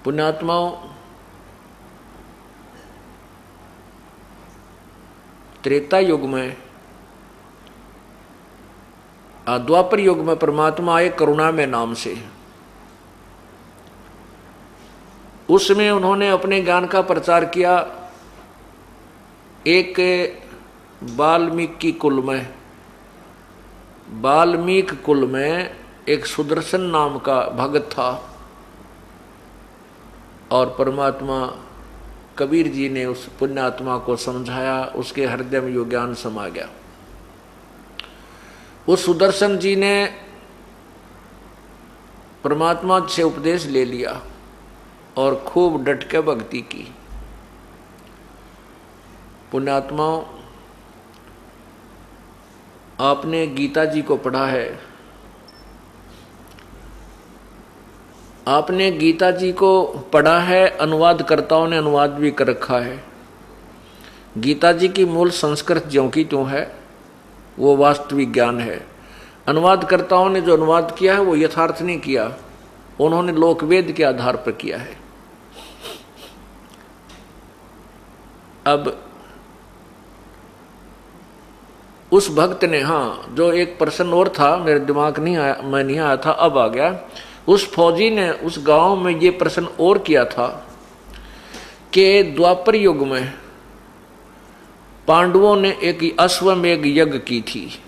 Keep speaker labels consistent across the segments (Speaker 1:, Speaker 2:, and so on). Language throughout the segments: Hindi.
Speaker 1: पुण्यात्माओं, त्रेता युग में, द्वापर युग में परमात्मा आए करुणा में नाम से। उसमें उन्होंने अपने ज्ञान का प्रचार किया। एक वाल्मीकि कुल में, वाल्मीकि कुल में एक सुदर्शन नाम का भगत था और परमात्मा कबीर जी ने उस पुण्यात्मा को समझाया, उसके हृदय में यो ज्ञान समा गया। उस सुदर्शन जी ने परमात्मा से उपदेश ले लिया और खूब डट के भक्ति की। पुण्यात्माओं, आपने गीता जी को पढ़ा है, आपने गीता जी को पढ़ा है, अनुवादकर्ताओं ने अनुवाद भी कर रखा है। गीता जी की मूल संस्कृत ज्यों की त्यों है, वो वास्तविक ज्ञान है। अनुवादकर्ताओं ने जो अनुवाद किया है वो यथार्थ नहीं किया, उन्होंने लोकवेद के आधार पर किया है। अब उस भक्त ने, हाँ, जो एक प्रश्न और था मेरे दिमाग नहीं आया, मैं नहीं आया था, अब आ गया। उस फौजी ने उस गांव में ये प्रश्न और किया था कि द्वापर युग में पांडवों ने एक अश्वमेध यज्ञ की थी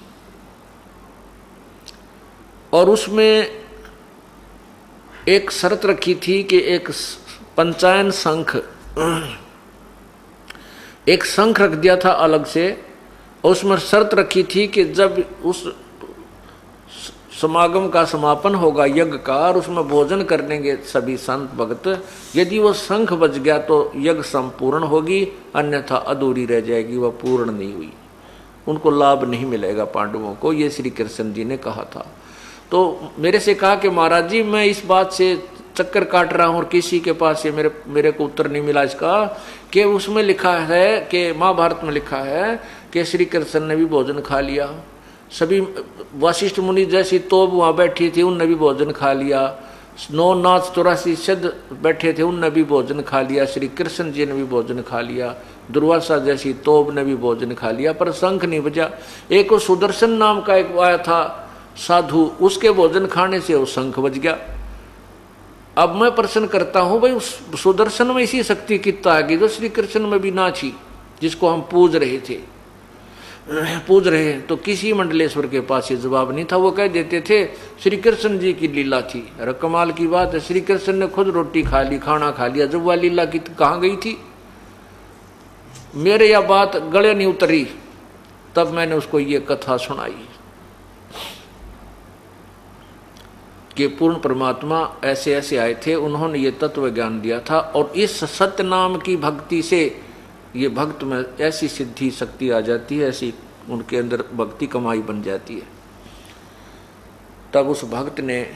Speaker 1: और उसमें एक शर्त रखी थी कि एक पंचायन शंख, एक शंख रख दिया था अलग से, और उसमें शर्त रखी थी कि जब उस समागम का समापन होगा यज्ञ का और उसमें भोजन करेंगे सभी संत भक्त, यदि वो शंख बज गया तो यज्ञ संपूर्ण होगी, अन्यथा अधूरी रह जाएगी, वह पूर्ण नहीं हुई, उनको लाभ नहीं मिलेगा पांडवों को। ये श्री कृष्ण जी ने कहा था। तो मेरे से कहा कि महाराज जी, मैं इस बात से चक्कर काट रहा हूँ और किसी के पास ये मेरे को उत्तर नहीं मिला इसका, कि उसमें लिखा है कि महाभारत में लिखा है कि श्री कृष्ण ने भी भोजन खा लिया, सभी वशिष्ठ मुनि जैसी तोब वहाँ बैठी थी उनने भी भोजन खा लिया, 9 नाथ 84 सिद्ध बैठे थे उनने भी भोजन खा लिया, श्री कृष्ण जी ने भी भोजन खा लिया, दुर्वासा जैसी तोब ने भी भोजन खा लिया, पर शंख नहीं बजा। एक वो सुदर्शन नाम का एक आया था साधु, उसके भोजन खाने से वो शंख बज गया। अब मैं प्रश्न करता हूं, भाई उस सुदर्शन में इसी शक्ति कितना आ गई जो श्री कृष्ण में भी ना थी, जिसको हम पूज रहे तो किसी मंडलेश्वर के पास ये जवाब नहीं था। वो कह देते थे श्री कृष्ण जी की लीला थी। अरे कमाल की बात है, श्री कृष्ण ने खुद रोटी खा ली, खाना खा लिया, जब वह लीला की कहाँ गई थी? मेरे यह बात गले नहीं उतरी, तब मैंने उसको ये कथा सुनाई कि पूर्ण परमात्मा ऐसे ऐसे आए थे, उन्होंने ये तत्व ज्ञान दिया था और इस सत्य नाम की भक्ति से ये भक्त में ऐसी सिद्धि शक्ति आ जाती है, ऐसी उनके अंदर भक्ति कमाई बन जाती है। तब उस भक्त ने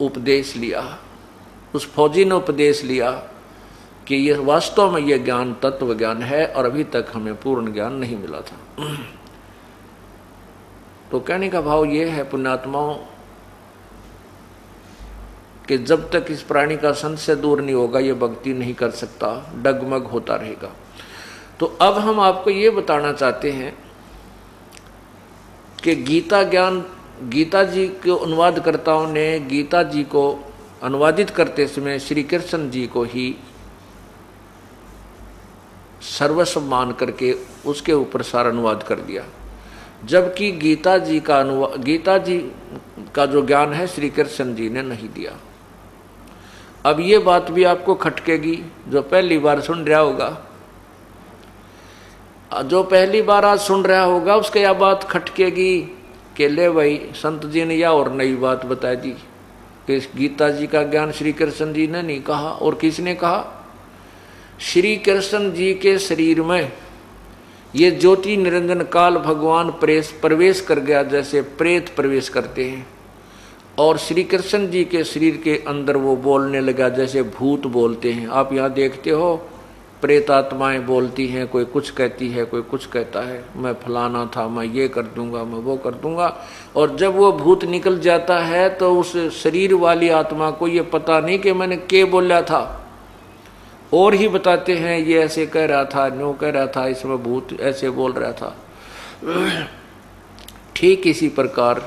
Speaker 1: उपदेश लिया, उस फौजी ने उपदेश लिया कि ये वास्तव में ये ज्ञान तत्व ज्ञान है और अभी तक हमें पूर्ण ज्ञान नहीं मिला था। तो कहने का भाव ये है पुण्यात्माओं कि जब तक इस प्राणी का संशय दूर नहीं होगा ये भक्ति नहीं कर सकता, डगमग होता रहेगा। तो अब हम आपको ये बताना चाहते हैं कि गीता ज्ञान, गीता जी के अनुवादकर्ताओं ने गीता जी को अनुवादित करते समय श्री कृष्ण जी को ही सर्वस्व मान करके उसके ऊपर सारा अनुवाद कर दिया, जबकि गीता जी का जो ज्ञान है श्री कृष्ण जी ने नहीं दिया। अब ये बात भी आपको खटकेगी जो पहली बार सुन रहा होगा, जो पहली बार आज सुन रहा होगा उसके यह बात खटकेगी कि ले भाई संत जी ने या और नई बात बता दी कि गीता जी का ज्ञान श्री कृष्ण जी ने नहीं कहा। और किसने कहा? श्री कृष्ण जी के शरीर में ये ज्योति निरंजन काल भगवान प्रवेश कर गया, जैसे प्रेत प्रवेश करते हैं, और श्री कृष्ण जी के शरीर के अंदर वो बोलने लगा जैसे भूत बोलते हैं। आप यहाँ देखते हो प्रेत आत्माएं बोलती हैं, कोई कुछ कहती है, कोई कुछ कहता है, मैं फलाना था, मैं ये कर दूंगा, मैं वो कर दूंगा। और जब वो भूत निकल जाता है तो उस शरीर वाली आत्मा को ये पता नहीं कि मैंने क्या बोला था, और ही बताते हैं ये ऐसे कह रहा था, न्यू कह रहा था, इसमें भूत ऐसे बोल रहा था। ठीक इसी प्रकार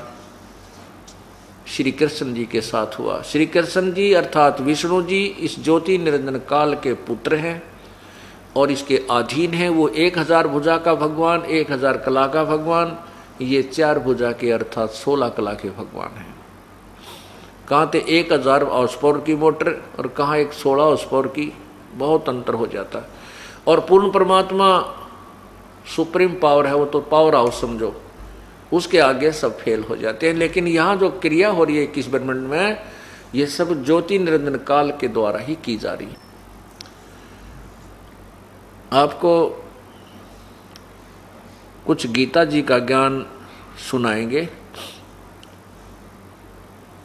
Speaker 1: श्री कृष्ण जी के साथ हुआ। श्री कृष्ण जी अर्थात विष्णु जी इस ज्योति निरंजन काल के पुत्र हैं और इसके अधीन हैं। वो 1000 भुजा का भगवान, 1000 कला का भगवान, ये 4 भुजा के अर्थात 16 कला के भगवान हैं। कहाँ थे 1000 हॉर्स पावर की मोटर और कहाँ एक 16 हॉर्स पावर की, बहुत अंतर हो जाता है। और पूर्ण परमात्मा सुप्रीम पावर है, वो तो पावर हाउस समझो, उसके आगे सब फेल हो जाते हैं। लेकिन यहाँ जो क्रिया हो रही है 21 ब्रह्मांड में, ये सब ज्योति निरंजन काल के द्वारा ही की जा रही है। आपको कुछ गीता जी का ज्ञान सुनाएंगे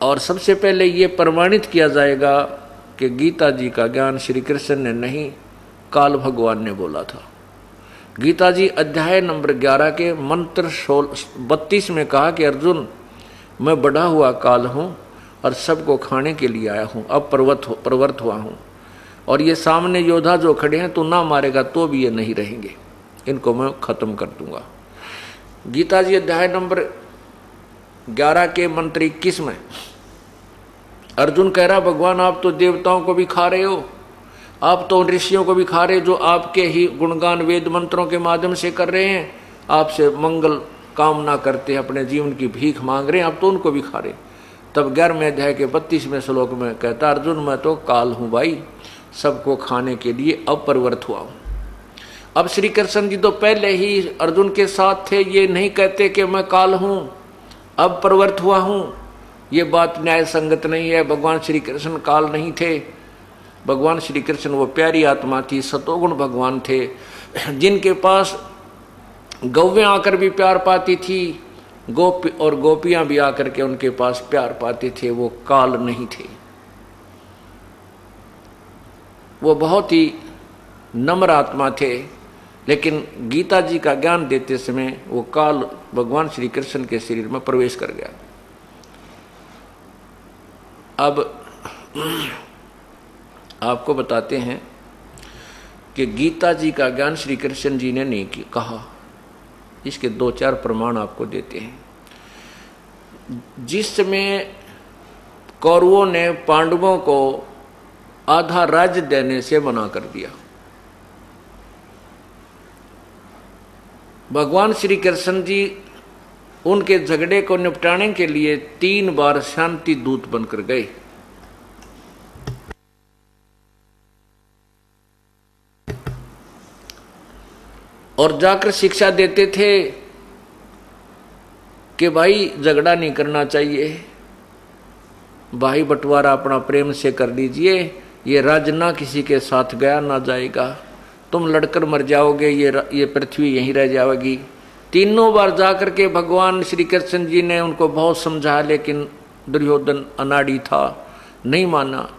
Speaker 1: और सबसे पहले ये प्रमाणित किया जाएगा कि गीता जी का ज्ञान श्री कृष्ण ने नहीं, काल भगवान ने बोला था। गीता जी अध्याय नंबर 11 के मंत्र 32 में कहा कि अर्जुन, मैं बढ़ा हुआ काल हूँ और सबको खाने के लिए आया हूँ, अब प्रवृत्त हुआ हूँ, और ये सामने योद्धा जो खड़े हैं, तू ना मारेगा तो भी ये नहीं रहेंगे, इनको मैं खत्म कर दूंगा। गीता जी अध्याय नंबर 11 के मंत्र 21 में अर्जुन कह रहा, भगवान आप तो देवताओं को भी खा रहे हो, आप तो ऋषियों को भी खा रहे जो आपके ही गुणगान वेद मंत्रों के माध्यम से कर रहे हैं, आपसे मंगल कामना करते हैं, अपने जीवन की भीख मांग रहे हैं, आप तो उनको भी खा रहे। तब 11वें अध्याय के 32वें श्लोक में कहता, अर्जुन मैं तो काल हूँ भाई, सबको खाने के लिए अब प्रवृत्त हुआ हूँ। अब श्री कृष्ण जी तो पहले ही अर्जुन के साथ थे, ये नहीं कहते कि मैं काल हूँ अब प्रवृत्त हुआ हूँ, ये बात न्याय संगत नहीं है। भगवान श्री कृष्ण काल नहीं थे, भगवान श्री कृष्ण वो प्यारी आत्मा थी, सतोगुण भगवान थे, जिनके पास गौवें आकर भी प्यार पाती थी, गोपी और गोपियां भी आकर के उनके पास प्यार पाते थे। वो काल नहीं थे, वो बहुत ही नम्र आत्मा थे। लेकिन गीता जी का ज्ञान देते समय वो काल भगवान श्री कृष्ण के शरीर में प्रवेश कर गया। अब आपको बताते हैं कि गीता जी का ज्ञान श्री कृष्ण जी ने नहीं कहा, इसके 2-4 प्रमाण आपको देते हैं। जिस समय कौरवों ने पांडवों को आधा राज्य देने से मना कर दिया, भगवान श्री कृष्ण जी उनके झगड़े को निपटाने के लिए 3 बार शांति दूत बनकर गए। और जाकर शिक्षा देते थे कि भाई झगड़ा नहीं करना चाहिए, भाई बंटवारा अपना प्रेम से कर लीजिए, ये राज्य ना किसी के साथ गया ना जाएगा, तुम लड़कर मर जाओगे, ये पृथ्वी यहीं रह जाएगी। 3 बार जाकर के भगवान श्री कृष्ण जी ने उनको बहुत समझाया, लेकिन दुर्योधन अनाड़ी था, नहीं माना।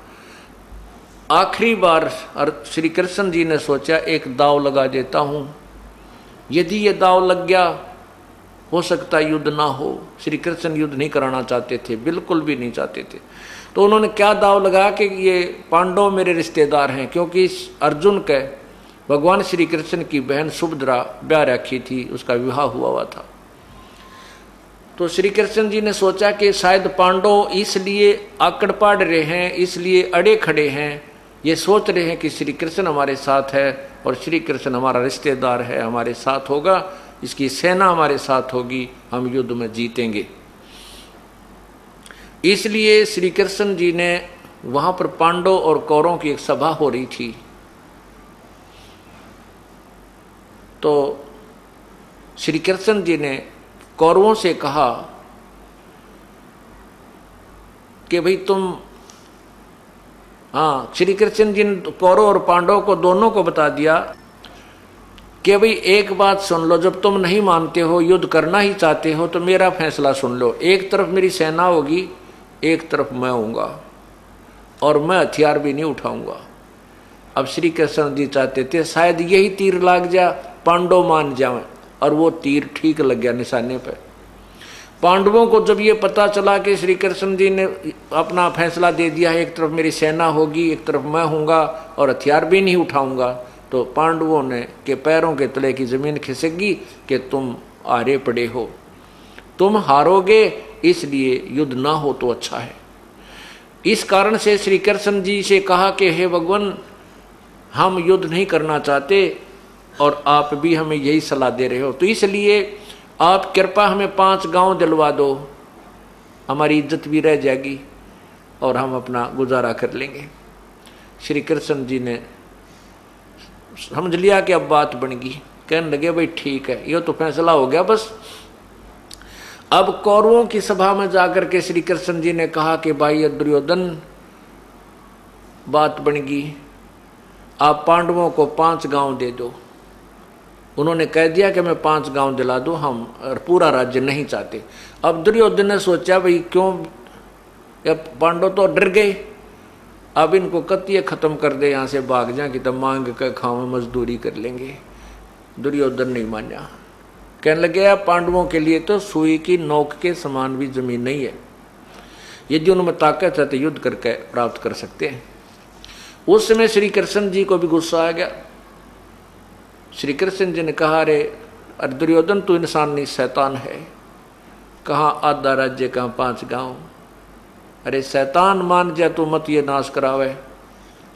Speaker 1: आखिरी बार श्री कृष्ण जी ने सोचा एक दाव लगा देता हूं, यदि ये दाव लग गया हो सकता युद्ध ना हो। श्री कृष्ण युद्ध नहीं कराना चाहते थे, बिल्कुल भी नहीं चाहते थे। तो उन्होंने क्या दाव लगा कि ये पांडव मेरे रिश्तेदार हैं, क्योंकि अर्जुन के भगवान श्री कृष्ण की बहन सुभद्रा ब्याह रखी थी, उसका विवाह हुआ था। तो श्री कृष्ण जी ने सोचा कि शायद पांडव इसलिए आकड़ पाड़ रहे हैं, इसलिए अड़े खड़े हैं, ये सोच रहे हैं कि श्री कृष्ण हमारे साथ है और श्री कृष्ण हमारा रिश्तेदार है, हमारे साथ होगा, इसकी सेना हमारे साथ होगी, हम युद्ध में जीतेंगे। इसलिए श्री कृष्ण जी ने वहां पर पांडव और कौरवों की एक सभा हो रही थी, तो श्री कृष्ण जी ने कौरवों से कहा कि भाई तुम, हाँ, श्री कृष्ण जी ने कौरव और पांडव को दोनों को बता दिया कि भाई एक बात सुन लो, जब तुम नहीं मानते हो, युद्ध करना ही चाहते हो, तो मेरा फैसला सुन लो। एक तरफ मेरी सेना होगी, एक तरफ मैं होऊंगा, और मैं हथियार भी नहीं उठाऊंगा। अब श्री कृष्ण जी चाहते थे शायद यही तीर लाग जा, पांडव मान जाए, और वो तीर ठीक लग गया निशाने पर। पांडवों को जब ये पता चला कि श्री कृष्ण जी ने अपना फैसला दे दिया है, एक तरफ मेरी सेना होगी, एक तरफ मैं हूँगा और हथियार भी नहीं उठाऊंगा, तो पांडवों ने के पैरों के तले की जमीन खिसकी कि तुम हारे पड़े हो, तुम हारोगे, इसलिए युद्ध ना हो तो अच्छा है। इस कारण से श्री कृष्ण जी से कहा कि हे भगवान, हम युद्ध नहीं करना चाहते और आप भी हमें यही सलाह दे रहे हो, तो इसलिए आप कृपा हमें 5 गांव दिलवा दो, हमारी इज्जत भी रह जाएगी और हम अपना गुजारा कर लेंगे। श्री कृष्ण जी ने समझ लिया कि अब बात बन गई, कहने लगे भाई ठीक है, ये तो फैसला हो गया बस। अब कौरवों की सभा में जाकर के श्री कृष्ण जी ने कहा कि भाई दुर्योधन, बात बन गई, आप पांडवों को 5 गांव दे दो। उन्होंने कह दिया कि मैं 5 गांव दिला दो, हम पूरा राज्य नहीं चाहते। अब दुर्योधन ने सोचा भाई क्यों, पांडव तो डर गए, अब इनको कत्तिये खत्म कर दे, यहाँ से भाग जाए कि तब मांग कर खाओ, मजदूरी कर लेंगे। दुर्योधन नहीं माना, कहने लगे पांडवों के लिए तो सुई की नोक के समान भी जमीन नहीं है, यदि उनमें ताकत है तो युद्ध करके प्राप्त कर सकते हैं। उस समय श्री कृष्ण जी को भी गुस्सा आ गया। श्री कृष्ण जी ने कहा अरे दुर्योधन, तू इंसान नहीं शैतान है, कहाँ आधा राज्य, कहाँ 5 गांव, अरे शैतान मान जा तू, मत ये नाश करावे।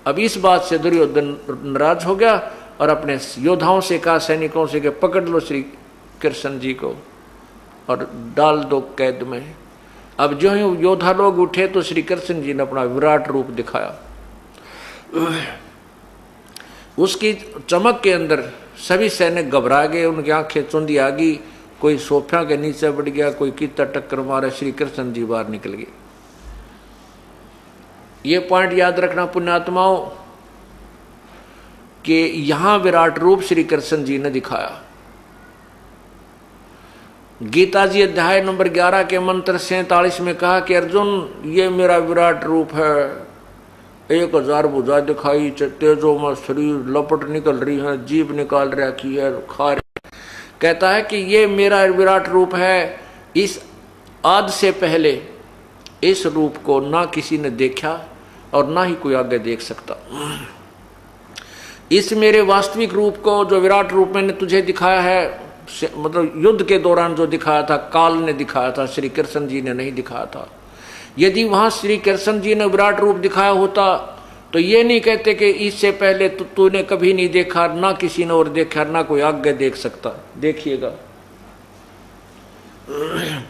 Speaker 1: अब इस बात से दुर्योधन नाराज हो गया और अपने योद्धाओं से कहा, सैनिकों से, कि पकड़ लो श्री कृष्ण जी को और डाल दो कैद में। अब जो ही योद्धा लोग उठे तो श्री कृष्ण जी ने अपना विराट रूप दिखाया। उसकी चमक के अंदर सभी सैनिक घबरा गए, उनकी आंखें चुंदी आ गई, कोई सोफा के नीचे बढ़ गया, कोई कितना टक्कर मारे, श्री कृष्ण जी बाहर निकल गए। ये पॉइंट याद रखना पुण्यात्माओं कि यहां विराट रूप श्री कृष्ण जी ने दिखाया। गीता जी अध्याय नंबर 11 के मंत्र 47 में कहा कि अर्जुन, ये मेरा विराट रूप है, 1000 भुजा दिखाई, तेजों में शरीर लपट निकल रही है, जीभ निकाल रखी है, खा रही। कहता है कि ये मेरा विराट रूप है। इस आदि से पहले इस रूप को ना किसी ने देखा और ना ही कोई आगे देख सकता। इस मेरे वास्तविक रूप को, जो विराट रूप मैंने तुझे दिखाया है, मतलब युद्ध के दौरान जो दिखाया था, काल ने दिखाया था, श्री कृष्ण जी ने नहीं दिखाया था। यदि वहां श्री कृष्ण जी ने विराट रूप दिखाया होता तो ये नहीं कहते कि इससे पहले तूने कभी नहीं देखा, ना किसी ने और देखा, ना कोई आगे देख सकता। देखिएगा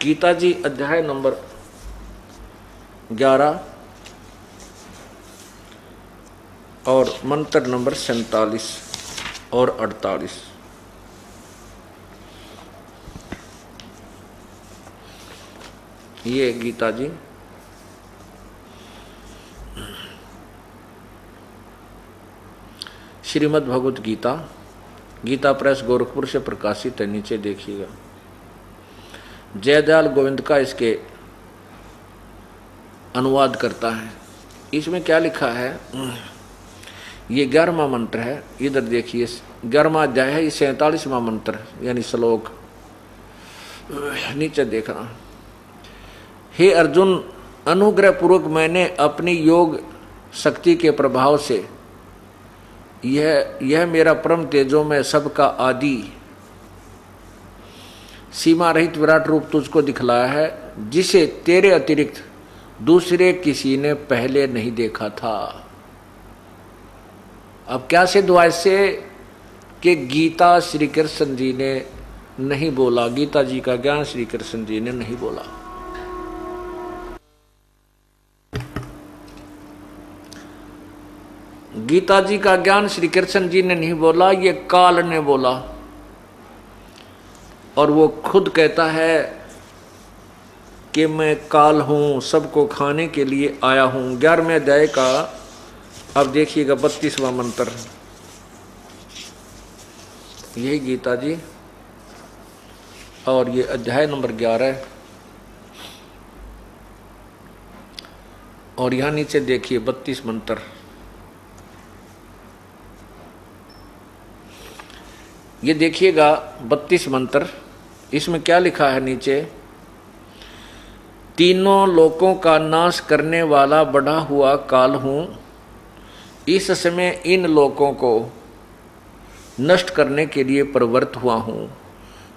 Speaker 1: गीता जी अध्याय नंबर 11 और मंत्र नंबर 47 और 48। ये गीता जी श्रीमद् भगवत गीता, गीता प्रेस गोरखपुर से प्रकाशित है। नीचे देखिएगा, जयदयाल गोविंद का इसके अनुवाद करता है। इसमें क्या लिखा है, ये 11वां मंत्र है। इधर देखिए 11वां अध्याय है, ये 47वां मंत्र यानी श्लोक। नीचे देखना, हे अर्जुन, अनुग्रह पूर्वक मैंने अपनी योग शक्ति के प्रभाव से यह मेरा परम तेजो में सबका आदि सीमा रहित विराट रूप तुझको दिखलाया है, जिसे तेरे अतिरिक्त दूसरे किसी ने पहले नहीं देखा था। अब क्या सिद्ध हुआ इससे कि गीता श्री कृष्ण जी ने नहीं बोला, गीता जी का ज्ञान श्री कृष्ण जी ने नहीं बोला। गीता जी का ज्ञान श्री कृष्ण जी ने नहीं बोला, ये काल ने बोला। और वो खुद कहता है कि मैं काल हूं, सबको खाने के लिए आया हूं। 11वें अध्याय का अब देखिएगा 32वां मंत्र, यही गीता जी और ये अध्याय नंबर 11। और यहां नीचे देखिए 32 मंत्र। ये देखिएगा 32 मंत्र, इसमें क्या लिखा है नीचे, तीनों लोकों का नाश करने वाला बढ़ा हुआ काल हूं, इस समय इन लोकों को नष्ट करने के लिए प्रवृत्त हुआ हूं।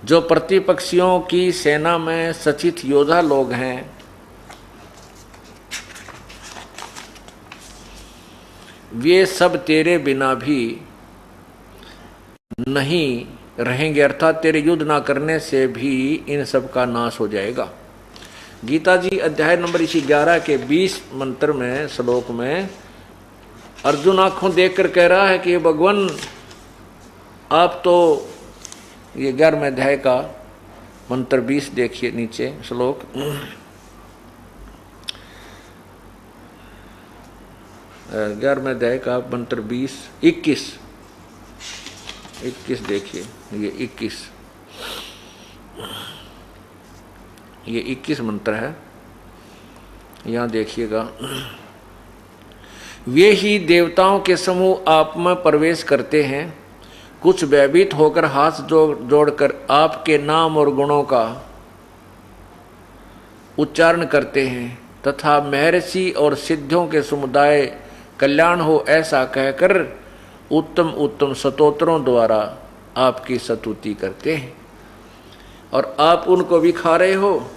Speaker 1: जो प्रतिपक्षियों की सेना में सचित योद्धा लोग हैं, वे सब तेरे बिना भी नहीं रहेंगे, अर्थात तेरे युद्ध ना करने से भी इन सब का नाश हो जाएगा। गीता जी अध्याय नंबर इसी 11 के 20 मंत्र में, श्लोक में अर्जुन आंखों देखकर कह रहा है कि भगवान आप तो, ये 11वें अध्याय का मंत्र 20 देखिए नीचे श्लोक, 11वें अध्याय का मंत्र 21 देखिए, ये 21 मंत्र है, यहाँ देखिएगा। वे ही देवताओं के समूह आप में प्रवेश करते हैं, कुछ भयभीत होकर हाथ जोड़कर आपके नाम और गुणों का उच्चारण करते हैं, तथा महर्षि और सिद्धों के समुदाय कल्याण हो ऐसा कहकर उत्तम उत्तम स्तोत्रों द्वारा आपकी स्तुति करते हैं, और आप उनको भी खा रहे हो।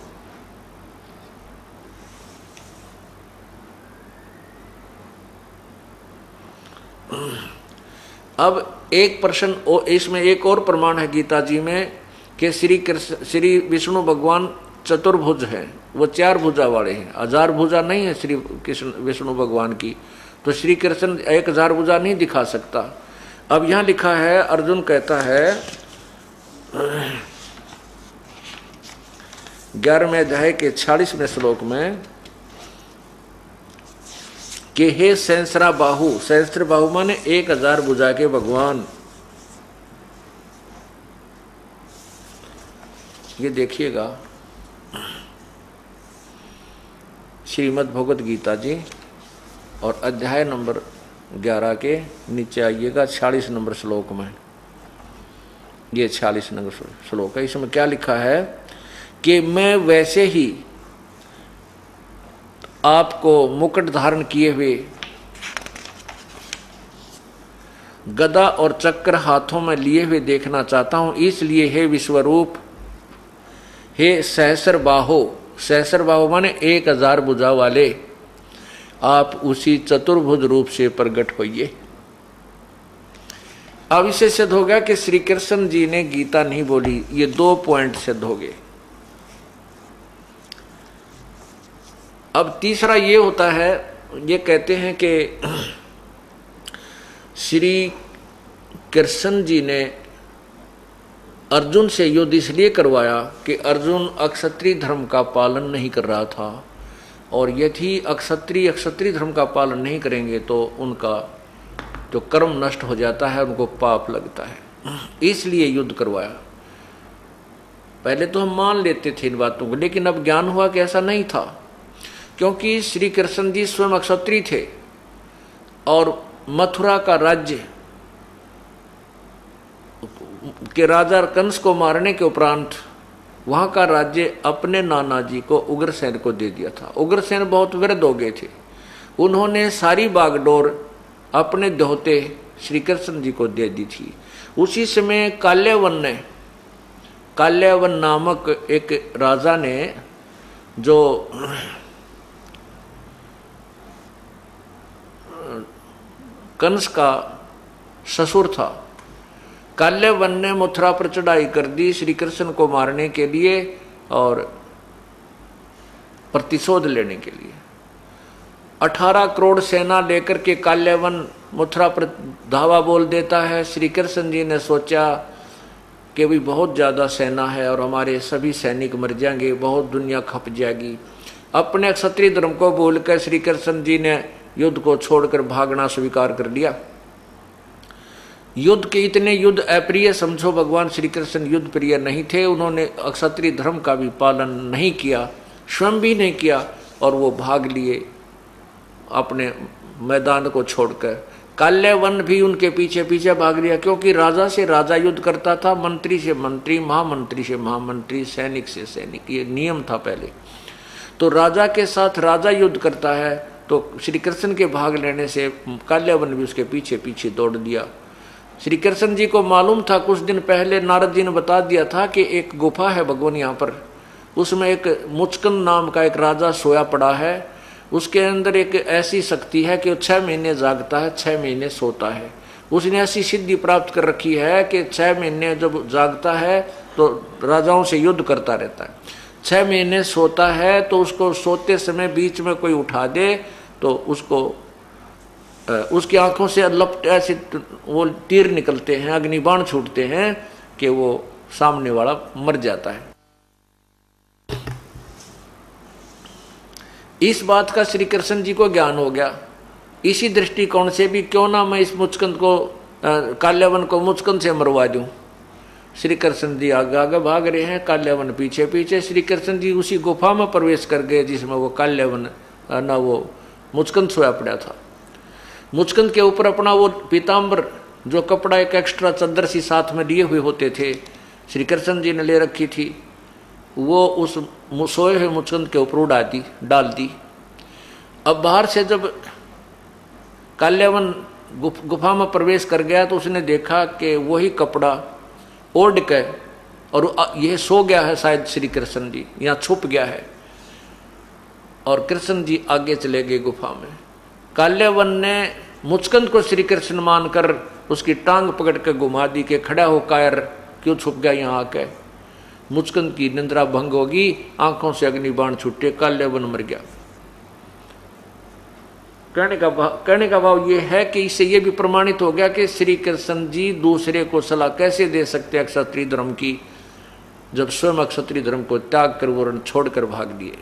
Speaker 1: अब एक प्रश्न, इसमें एक और प्रमाण है गीता जी में कि श्री विष्णु भगवान चतुर्भुज हैं, वो 4 भुजा वाले हैं, 1000 भुजा नहीं है श्री कृष्ण विष्णु भगवान की, तो श्री कृष्ण 1000 भुजा नहीं दिखा सकता। अब यहां लिखा है, अर्जुन कहता है 11वें अध्याय के 46वें श्लोक में कि हे सहस्र बाहु माने 1000 भुजा के भगवान। ये देखिएगा श्रीमद् भगवत गीता जी, और अध्याय नंबर 11 के नीचे आइएगा 46 नंबर श्लोक में, ये 46 नंबर श्लोक है। इसमें क्या लिखा है कि मैं वैसे ही आपको मुकुट धारण किए हुए, गदा और चक्र हाथों में लिए हुए देखना चाहता हूं, इसलिए हे विश्वरूप, हे सहस्र बाहो माने 1000 भुजा वाले, आप उसी चतुर्भुज रूप से प्रकट होइए। अब इससे सिद्ध हो गया कि श्री कृष्ण जी ने गीता नहीं बोली, ये 2 पॉइंट सिद्ध हो गए। अब तीसरा ये होता है, ये कहते हैं कि श्री कृष्ण जी ने अर्जुन से युद्ध इसलिए करवाया कि अर्जुन अक्षत्रिय धर्म का पालन नहीं कर रहा था, और यदि अक्षत्रिय धर्म का पालन नहीं करेंगे तो उनका जो कर्म नष्ट हो जाता है, उनको पाप लगता है, इसलिए युद्ध करवाया। पहले तो हम मान लेते थे इन बातों को, लेकिन अब ज्ञान हुआ कि ऐसा नहीं था, क्योंकि श्री कृष्ण जी स्वयं अक्षत्रिय थे, और मथुरा का राज्य के राजा कंस को मारने के उपरांत वहां का राज्य अपने नाना जी को उग्रसेन को दे दिया था। उग्रसेन बहुत वृद्ध हो गए थे, उन्होंने सारी बागडोर अपने दोहते श्री कृष्ण जी को दे दी थी। उसी समय काल्यावन नामक एक राजा ने, जो कंस का ससुर था, काल्यावन ने मथुरा पर चढ़ाई कर दी श्री कृष्ण को मारने के लिए और प्रतिशोध लेने के लिए। 18 करोड़ सेना लेकर के काल्यावन मथुरा पर धावा बोल देता है। श्री कृष्ण जी ने सोचा कि भी बहुत ज़्यादा सेना है और हमारे सभी सैनिक मर जाएंगे, बहुत दुनिया खप जाएगी। अपने क्षत्रिय धर्म को भूलकर श्री कृष्ण जी ने युद्ध को छोड़कर भागना स्वीकार कर लिया। युद्ध के इतने युद्ध अप्रिय समझो, भगवान श्री कृष्ण युद्ध प्रिय नहीं थे। उन्होंने क्षत्रिय धर्म का भी पालन नहीं किया, स्वयं भी नहीं किया, और वो भाग लिए अपने मैदान को छोड़कर। काल्यवन भी उनके पीछे पीछे भाग लिया, क्योंकि राजा से राजा युद्ध करता था, मंत्री से मंत्री, महामंत्री से महामंत्री, सैनिक से सैनिक, ये नियम था पहले। तो राजा के साथ राजा युद्ध करता है, तो श्री कृष्ण के भाग लेने से काल्यवन भी उसके पीछे पीछे दौड़ दिया। श्री कृष्ण जी को मालूम था, कुछ दिन पहले नारद जी ने बता दिया था कि एक गुफा है भगवान यहाँ पर, उसमें एक मुचकंद नाम का एक राजा सोया पड़ा है, उसके अंदर एक ऐसी शक्ति है कि वो 6 महीने जागता है, 6 महीने सोता है। उसने ऐसी सिद्धि प्राप्त कर रखी है कि 6 महीने जब जागता है तो राजाओं से युद्ध करता रहता है, 6 महीने सोता है तो उसको सोते समय बीच में कोई उठा दे तो उसको उसकी आंखों से लपट ऐसे वो तीर निकलते हैं, अग्निबाण छूटते हैं कि वो सामने वाला मर जाता है। इस बात का श्री कृष्ण जी को ज्ञान हो गया। इसी दृष्टिकोण से भी क्यों ना मैं इस मुचकंद को काल्यवन को मुचकंद से मरवा दूं। श्री कृष्ण जी आगे आगे भाग रहे हैं, काल्यवन पीछे पीछे। श्री कृष्ण जी उसी गुफा में प्रवेश कर गए जिसमें वो काल्यवन ना वो मुचकंद सोया पड़ा था। मुचकंद के ऊपर अपना वो पीताम्बर जो कपड़ा एक एक्स्ट्रा चादर सी साथ में लिए हुए होते थे, श्री कृष्ण जी ने ले रखी थी, वो उस सोए हुए मुचकंद के ऊपर डाल दी। अब बाहर से जब काल्यवन गुफा में प्रवेश कर गया तो उसने देखा कि वही कपड़ा ओढ़ के और यह सो गया है, शायद श्री कृष्ण जी यहाँ छुप गया है। और कृष्ण जी आगे चले गए गुफा में। काल्यवन ने मुचकंद को श्री कृष्ण मानकर उसकी टांग पकड़ के घुमा दी कि खड़ा हो कायर, क्यों छुप गया यहाँ आके। मुचकंद की निंद्रा भंग होगी, आंखों से अग्निबाण छूटे, काल्यवन मर गया। कहने का भाव ये है कि इससे ये भी प्रमाणित हो गया कि श्री कृष्ण जी दूसरे को सलाह कैसे दे सकते क्षत्रिय धर्म की, जब स्वयं क्षत्रिय धर्म को त्याग कर वो रण छोड़कर भाग दिए,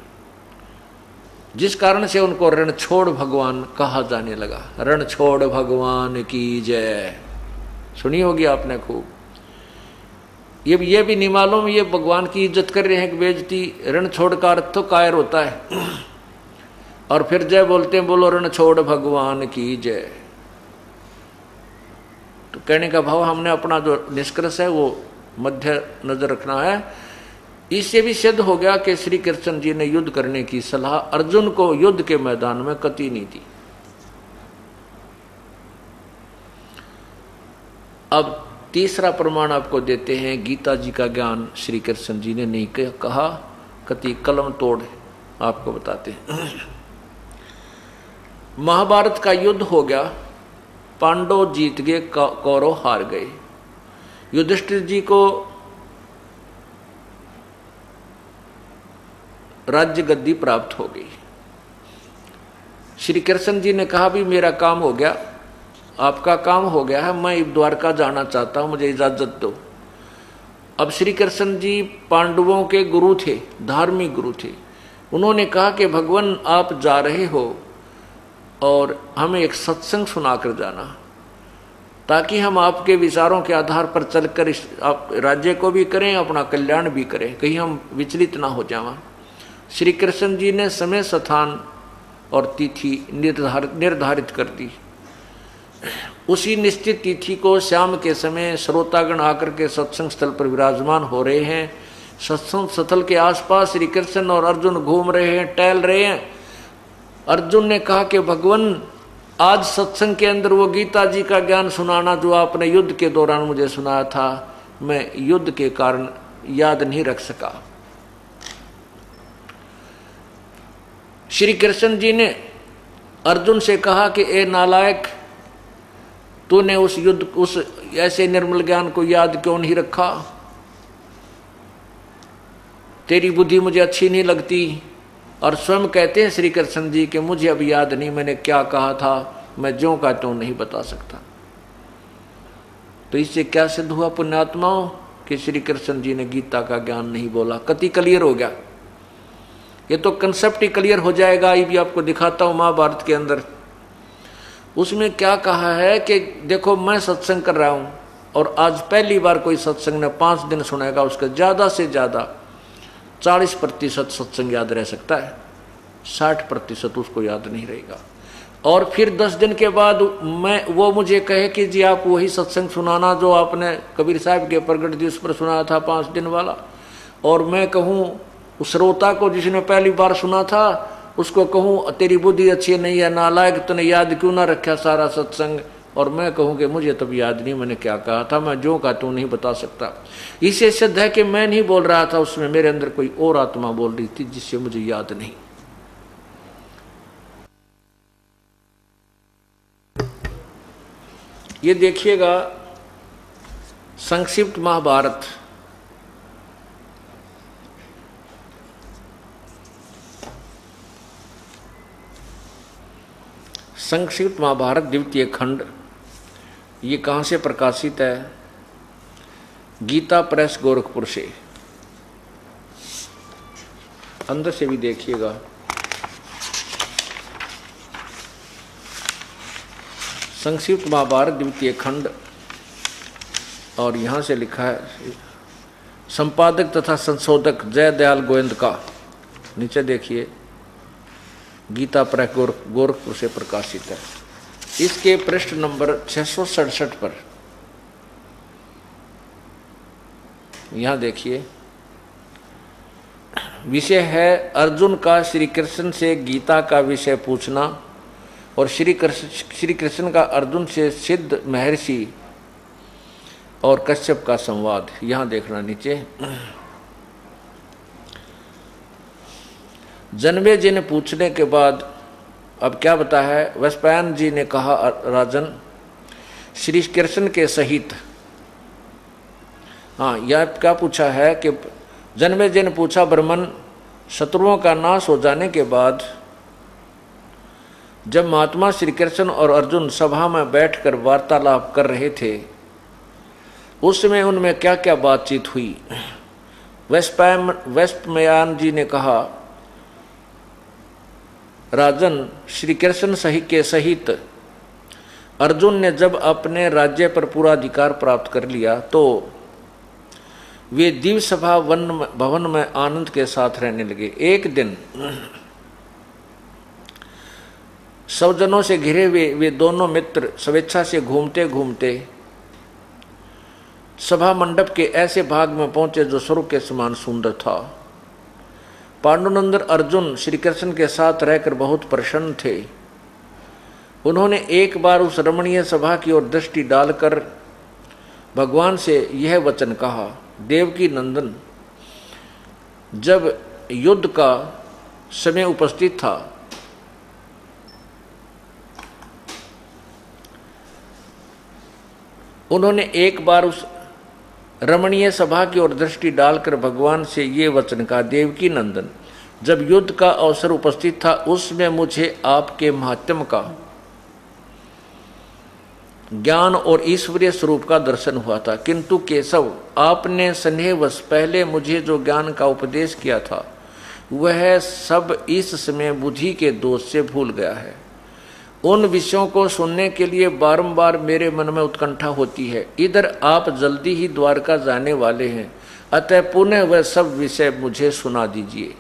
Speaker 1: जिस कारण से उनको रणछोड़ भगवान कहा जाने लगा। रणछोड़ भगवान की जय, सुनी होगी आपने खूब। ये भी नहीं मालूम ये भगवान की इज्जत कर रहे हैं कि बेइज्जती। रणछोड़ का अर्थ तो कायर होता है, और फिर जय बोलते हैं, बोलो रणछोड़ भगवान की जय। तो कहने का भाव हमने अपना जो निष्कर्ष है वो मध्य नजर रखना है। इससे भी सिद्ध हो गया कि श्री कृष्ण जी ने युद्ध करने की सलाह अर्जुन को युद्ध के मैदान में कतई नहीं दी। अब तीसरा प्रमाण आपको देते हैं, गीता जी का ज्ञान श्री कृष्ण जी ने नहीं कहा, कतई कलम तोड़ आपको बताते हैं। महाभारत का युद्ध हो गया, पांडव जीत गए, कौरव हार गए। युधिष्ठिर जी को राज्य गद्दी प्राप्त हो गई। श्री कृष्ण जी ने कहा भी मेरा काम हो गया, आपका काम हो गया है, मैं द्वारका जाना चाहता हूं, मुझे इजाजत दो। अब श्री कृष्ण जी पांडवों के गुरु थे, धार्मिक गुरु थे। उन्होंने कहा कि भगवान आप जा रहे हो और हमें एक सत्संग सुनाकर जाना, ताकि हम आपके विचारों के आधार पर चलकर आप राज्य को भी करें, अपना कल्याण भी करें, कहीं हम विचलित ना हो जाएं। श्री कृष्ण जी ने समय, स्थान और तिथि निर्धारित कर दी। उसी निश्चित तिथि को शाम के समय श्रोतागण आकर के सत्संग स्थल पर विराजमान हो रहे हैं। सत्संग स्थल के आसपास श्री कृष्ण और अर्जुन घूम रहे हैं, टहल रहे हैं। अर्जुन ने कहा कि भगवान आज सत्संग के अंदर वो गीता जी का ज्ञान सुनाना जो आपने युद्ध के दौरान मुझे सुनाया था, मैं युद्ध के कारण याद नहीं रख सका। श्री कृष्ण जी ने अर्जुन से कहा कि ए नालायक, तूने उस युद्ध उस ऐसे निर्मल ज्ञान को याद क्यों नहीं रखा? तेरी बुद्धि मुझे अच्छी नहीं लगती। और स्वयं कहते हैं श्री कृष्ण जी कि मुझे अब याद नहीं मैंने क्या कहा था, मैं ज्यों का त्यों नहीं बता सकता। तो इससे क्या सिद्ध हुआ पुण्यात्माओं कि श्री कृष्ण जी ने गीता का ज्ञान नहीं बोला। कति क्लियर हो गया, ये तो कंसेप्ट ही क्लियर हो जाएगा। ये भी आपको दिखाता हूं महाभारत के अंदर। उसमें क्या कहा है कि देखो मैं सत्संग कर रहा हूं और आज पहली बार कोई सत्संग ने 5 दिन सुनेगा, उसका ज्यादा से ज्यादा 40% सत्संग याद रह सकता है, 60% उसको याद नहीं रहेगा। और फिर 10 दिन के बाद वो मुझे कहे कि जी आप वही सत्संग सुनाना जो आपने कबीर साहब के प्रगट दिवस पर सुनाया था 5 दिन वाला। और मैं कहूँ उस श्रोता को जिसने पहली बार सुना था उसको कहूँ तेरी बुद्धि अच्छी नहीं है, नालायक, तूने याद क्यों ना रखा सारा सत्संग। और मैं कहूँ कि मुझे तब याद नहीं मैंने क्या कहा था, मैं जो कहा तू नहीं बता सकता। इसे सिद्ध है कि मैं नहीं बोल रहा था, उसमें मेरे अंदर कोई और आत्मा बोल रही थी जिससे मुझे याद नहीं। ये देखिएगा संक्षिप्त महाभारत, संक्षिप्त महाभारत द्वितीय खंड। ये कहाँ से प्रकाशित है? गीता प्रेस गोरखपुर से। अंदर से भी देखिएगा। संक्षिप्त महाभारत द्वितीय खंड, और यहाँ से लिखा है संपादक तथा संशोधक जय दयाल गोविंद का। नीचे देखिए गीता प्रेस गोरखपुर से प्रकाशित है। इसके पृष्ठ नंबर 667 पर यहाँ देखिए, विषय है अर्जुन का श्री कृष्ण से गीता का विषय पूछना और श्री कृष्ण का अर्जुन से सिद्ध महर्षि और कश्यप का संवाद। यहाँ देखना नीचे, जन्मे जी ने पूछने के बाद अब क्या बता है? वैश्पायन जी ने कहा राजन श्री कृष्ण के सहित। हाँ, यह क्या पूछा है कि जन्मे जी ने पूछा ब्राह्मण, शत्रुओं का नाश हो जाने के बाद जब महात्मा श्री कृष्ण और अर्जुन सभा में बैठकर वार्तालाप कर रहे थे उस समय उनमें क्या क्या बातचीत हुई? वैश्पायन जी ने कहा राजन श्री कृष्ण के सहित अर्जुन ने जब अपने राज्य पर पूरा अधिकार प्राप्त कर लिया तो वे दिव्य सभा भवन में आनंद के साथ रहने लगे। एक दिन स्वजनों से घिरे हुए वे दोनों मित्र स्वेच्छा से घूमते घूमते सभा मंडप के ऐसे भाग में पहुंचे जो स्वर्ग के समान सुंदर था। पांडुनंदन अर्जुन श्री कृष्ण के साथ रहकर बहुत प्रसन्न थे। उन्होंने एक बार उस रमणीय सभा की ओर दृष्टि डालकर भगवान से यह वचन कहा, देवकी नंदन, जब युद्ध का समय उपस्थित था उन्होंने एक बार उस रमणीय सभा की ओर दृष्टि डालकर भगवान से ये वचन कहा, देवकी नंदन, जब युद्ध का अवसर उपस्थित था उसमें मुझे आपके महात्म्य का ज्ञान और ईश्वरीय स्वरूप का दर्शन हुआ था, किंतु केशव आपने स्नेहवश पहले मुझे जो ज्ञान का उपदेश किया था वह सब इस समय बुद्धि के दोष से भूल गया है। उन विषयों को सुनने के लिए बारंबार मेरे मन में उत्कंठा होती है। इधर आप जल्दी ही द्वारका जाने वाले हैं, अतः पुनः वह सब विषय मुझे सुना दीजिए।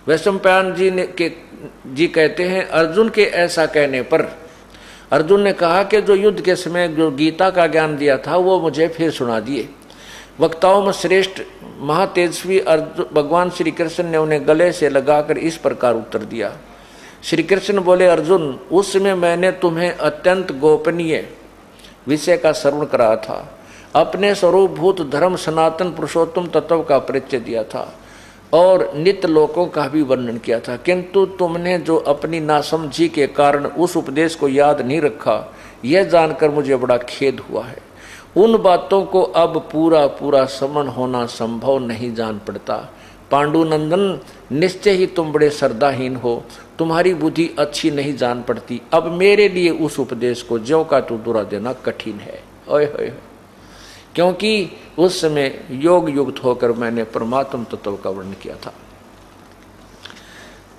Speaker 1: वैशंपायन जी कहते हैं, अर्जुन के ऐसा कहने पर अर्जुन ने कहा कि जो युद्ध के समय जो गीता का ज्ञान दिया था वो मुझे फिर सुना दिए। वक्ताओं में श्रेष्ठ महातेजस्वी भगवान श्री कृष्ण ने उन्हें गले से लगाकर इस प्रकार उत्तर दिया। श्री कृष्ण बोले, अर्जुन, उस समय मैंने तुम्हें अत्यंत गोपनीय विषय का श्रवण कराया था, अपने स्वरूपभूत धर्म सनातन पुरुषोत्तम तत्व का परिचय दिया था और नित्य लोकों का भी वर्णन किया था, किंतु तुमने जो अपनी नासमझी के कारण उस उपदेश को याद नहीं रखा, यह जानकर मुझे बड़ा खेद हुआ है। उन बातों को अब पूरा पूरा समन होना संभव नहीं जान पड़ता। पांडुनंदन, निश्चय ही तुम बड़े श्रद्धाहीन हो, तुम्हारी बुद्धि अच्छी नहीं जान पड़ती। अब मेरे लिए उस उपदेश को ज्यों का त्यों दोहरा देना कठिन है। ओए होए, क्योंकि उस समय योग युक्त होकर मैंने परमात्म तत्व का वर्णन किया था।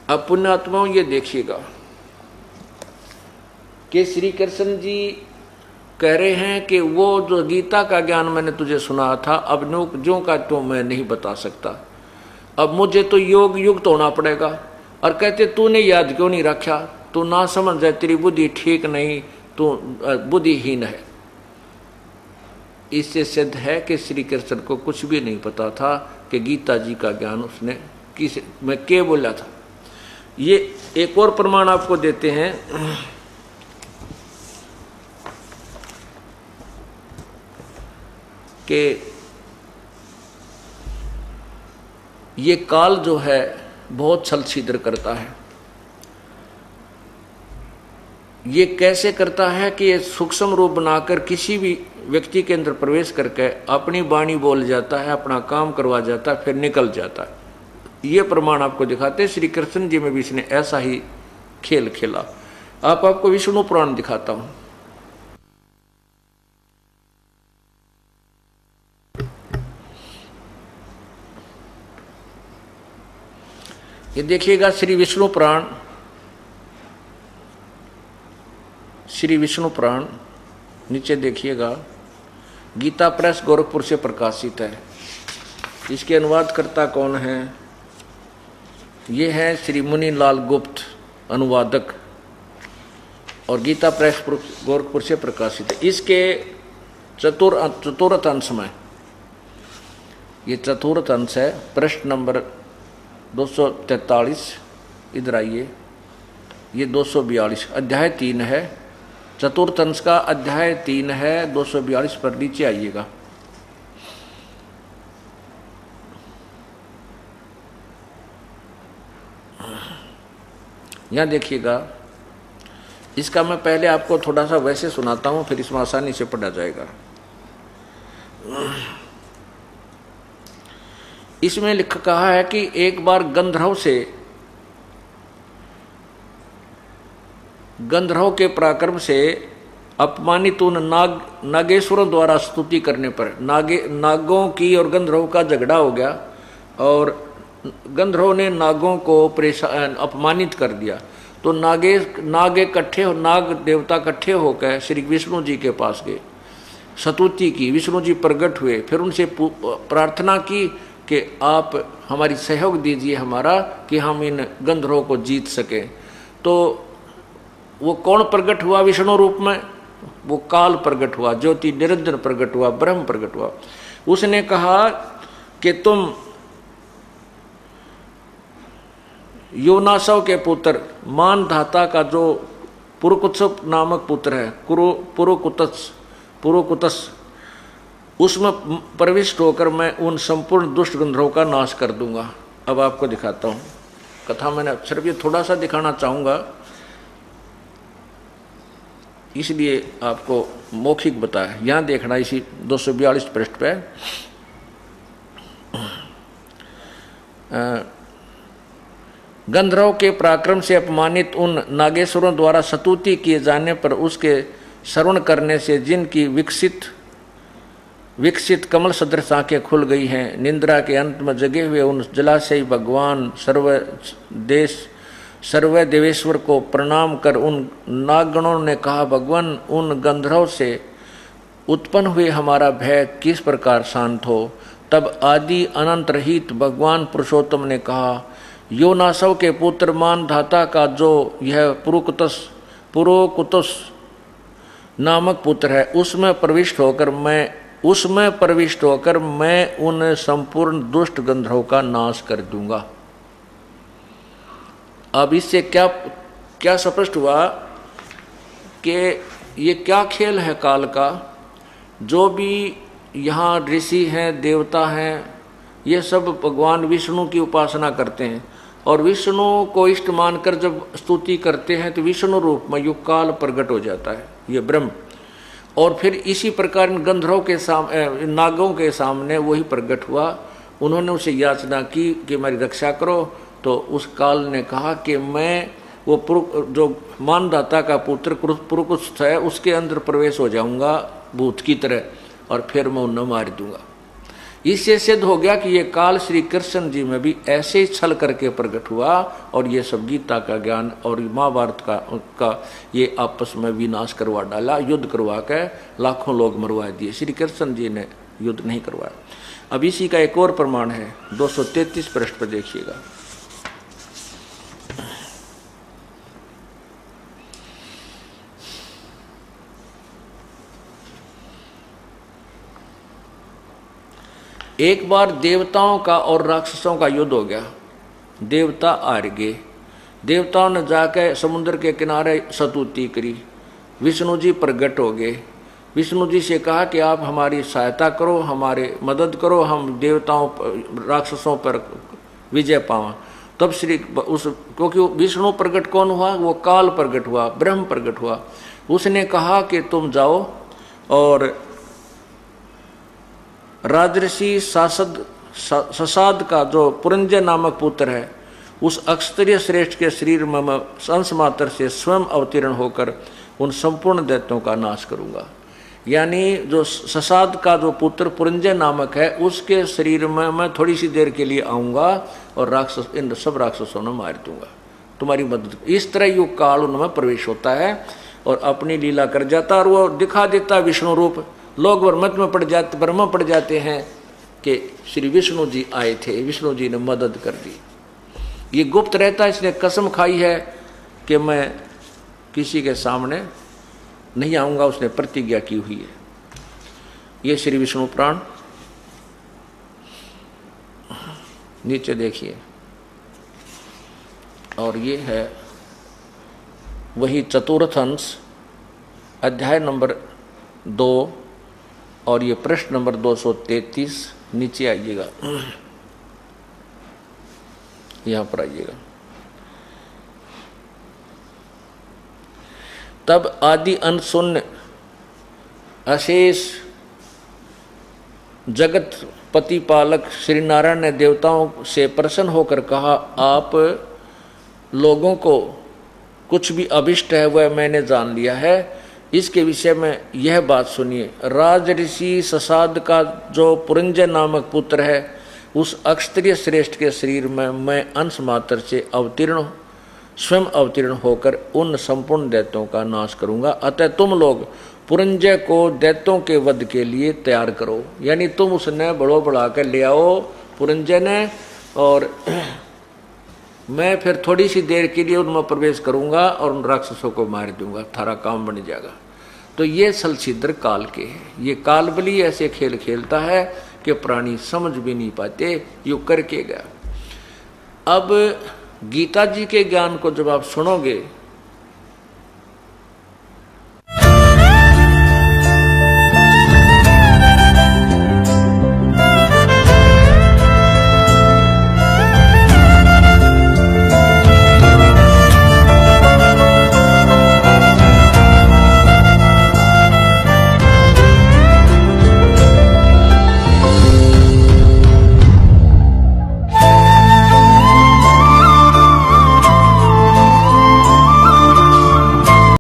Speaker 1: अब पुण्यात्माओं ये देखिएगा कि श्री कृष्ण जी कह रहे हैं कि वो जो गीता का ज्ञान मैंने तुझे सुना था अब ज्यों का त्यों मैं नहीं बता सकता, अब मुझे तो योग युक्त होना पड़ेगा। और कहते तूने याद क्यों नहीं रखा, तू ना समझ है, तेरी बुद्धि ठीक नहीं, तू बुद्धिहीन है। इससे सिद्ध है कि श्री कृष्ण को कुछ भी नहीं पता था कि गीता जी का ज्ञान उसने किस में क्या बोला था। ये एक और प्रमाण आपको देते हैं कि ये काल जो है बहुत छल छिद्र करता है। ये कैसे करता है कि ये सूक्ष्म रूप बनाकर किसी भी व्यक्ति के अंदर प्रवेश करके अपनी वाणी बोल जाता है, अपना काम करवा जाता है, फिर निकल जाता है। ये प्रमाण आपको दिखाते हैं। श्री कृष्ण जी में भी इसने ऐसा ही खेल खेला। आपको विष्णु पुराण दिखाता हूं। ये देखिएगा श्री विष्णु पुराण, श्री विष्णु पुराण नीचे देखिएगा, गीता प्रेस गोरखपुर से प्रकाशित है। इसके अनुवादकर्ता कौन है? ये है श्री मुनीलाल गुप्त, अनुवादक, और गीता प्रेस गोरखपुर से प्रकाशित है। इसके चतुर्थ अंश में, ये चतुर्थ अंश है, प्रश्न नंबर 243, इधर आइए, ये 242, अध्याय 3 है, चतुर्थ अंश का अध्याय 3 है, 242 पर नीचे आइएगा। यहां देखिएगा, इसका मैं पहले आपको थोड़ा सा वैसे सुनाता हूं, फिर इसमें आसानी से पढ़ा जाएगा। इसमें लिखा कहा है कि एक बार गंधर्व के पराक्रम से अपमानित उन नागेश्वरों द्वारा स्तुति करने पर नागों की और गंधर्व का झगड़ा हो गया, और गंधर्व ने नागों को अपमानित कर दिया। तो नाग देवता इकट्ठे होकर श्री विष्णु जी के पास गए, स्तुति की। विष्णु जी प्रकट हुए, फिर उनसे प्रार्थना की कि आप हमारी सहयोग दीजिए हमारा, कि हम इन गंधर्वों को जीत सकें। तो वो कौन प्रकट हुआ विष्णु रूप में? वो काल प्रकट हुआ, ज्योति निरंजन प्रकट हुआ, ब्रह्म प्रकट हुआ। उसने कहा कि तुम योनासव के पुत्र मानधाता का जो पुरुकुत्स नामक पुत्र है, पुरुकुतस, उसमें प्रविष्ट होकर मैं उन संपूर्ण दुष्ट गंधर्वों का नाश कर दूंगा। अब आपको दिखाता हूं कथा। मैंने सिर्फ ये थोड़ा सा दिखाना चाहूंगा, इसलिए आपको मौखिक बताया। यहां देखना, इसी 242 पृष्ठ पे, गंधर्व के पराक्रम से अपमानित उन नागेश्वरों द्वारा स्तुति किए जाने पर उसके श्रवण करने से जिनकी विकसित कमल सदृश आंखें खुल गई हैं, निंद्रा के अंत में जगे हुए उन जलाशयी भगवान सर्व देवेश्वर को प्रणाम कर उन नागगणों ने कहा, भगवान उन गंधर्व से उत्पन्न हुए हमारा भय किस प्रकार शांत हो। तब आदि अनंत रहित भगवान पुरुषोत्तम ने कहा, योनासव के पुत्र मानधाता का जो यह पुरुकुतस नामक पुत्र है, उसमें प्रविष्ट होकर मैं उन संपूर्ण दुष्ट गंधर्वों का नाश कर दूंगा। अब इससे क्या स्पष्ट हुआ कि ये क्या खेल है काल का। जो भी यहाँ ऋषि हैं, देवता हैं, ये सब भगवान विष्णु की उपासना करते हैं, और विष्णु को इष्ट मानकर जब स्तुति करते हैं तो विष्णु रूप में युग काल प्रकट हो जाता है, ये ब्रह्म। और फिर इसी प्रकार गंधर्वों के सामने, नागों के सामने वही प्रकट हुआ। उन्होंने उसे याचना की कि हमारी रक्षा करो। तो उस काल ने कहा कि मैं वो जो मानदाता का पुत्र पुरुकुत्स है, उसके अंदर प्रवेश हो जाऊंगा भूत की तरह, और फिर मैं उन्हें मार दूंगा। इससे सिद्ध हो गया कि ये काल श्री कृष्ण जी में भी ऐसे ही छल करके प्रकट हुआ, और ये सब गीता का ज्ञान और महाभारत का ये आपस में विनाश करवा डाला, युद्ध करवा के लाखों लोग मरवा दिए। श्री कृष्ण जी ने युद्ध नहीं करवाया। अब इसी का एक और प्रमाण है, 233 पृष्ठ पर देखिएगा। एक बार देवताओं का और राक्षसों का युद्ध हो गया। देवता हार गए। देवताओं ने जाकर समुद्र के किनारे स्तुति करी। विष्णु जी प्रकट हो गए। विष्णु जी से कहा कि आप हमारी सहायता करो, हमारे मदद करो, हम देवताओं राक्षसों पर विजय पावा। तब क्योंकि विष्णु प्रकट कौन हुआ? वो काल प्रकट हुआ, ब्रह्म प्रकट हुआ। उसने कहा कि तुम जाओ और राजऋषि ससाद का जो पुरंजय नामक पुत्र है, उस अक्षत्रिय श्रेष्ठ के शरीर में मैं अंश मात्र से स्वयं अवतीर्ण होकर उन संपूर्ण दैत्यों का नाश करूंगा। यानी जो ससाद का जो पुत्र पुरंजय नामक है, उसके शरीर में मैं थोड़ी सी देर के लिए आऊँगा और राक्षस इन सब राक्षसों ने मार दूंगा, तुम्हारी मदद। इस तरह युग काल उनमें प्रवेश होता है और अपनी लीला कर जाता, और वो दिखा देता विष्णु रूप। लोग भ्रम पड़ जाते हैं कि श्री विष्णु जी आए थे, विष्णु जी ने मदद कर दी। ये गुप्त रहता है। इसने कसम खाई है कि मैं किसी के सामने नहीं आऊंगा, उसने प्रतिज्ञा की हुई है। ये श्री विष्णु पुराण नीचे देखिए, और ये है वही चतुर्थ अंश, अध्याय नंबर 2 और ये प्रश्न नंबर 233। नीचे आइएगा, यहां पर आइएगा। तब आदि अंत शून्य अशेष जगत प्रतिपालक श्री नारायण ने देवताओं से प्रसन्न होकर कहा, आप लोगों को कुछ भी अभिष्ट है वह मैंने जान लिया है। इसके विषय में यह बात सुनिए। राज ऋषि ससाद का जो पुरंजय नामक पुत्र है, उस अक्षत्रिय श्रेष्ठ के शरीर में मैं अंश मात्र से स्वयं अवतीर्ण होकर उन संपूर्ण दैत्यों का नाश करूंगा। अतः तुम लोग पुरंजय को दैत्यों के वध के लिए तैयार करो। यानी तुम उसने बढ़ा कर ले आओ पुरंजय ने, और मैं फिर थोड़ी सी देर के लिए उनमें प्रवेश करूंगा और उन राक्षसों को मार दूंगा, थारा काम बन जाएगा। तो ये सलछिद्र काल के हैं। ये काल बली ऐसे खेल खेलता है कि प्राणी समझ भी नहीं पाते, यू करके गया। अब गीता जी के ज्ञान को जब आप सुनोगे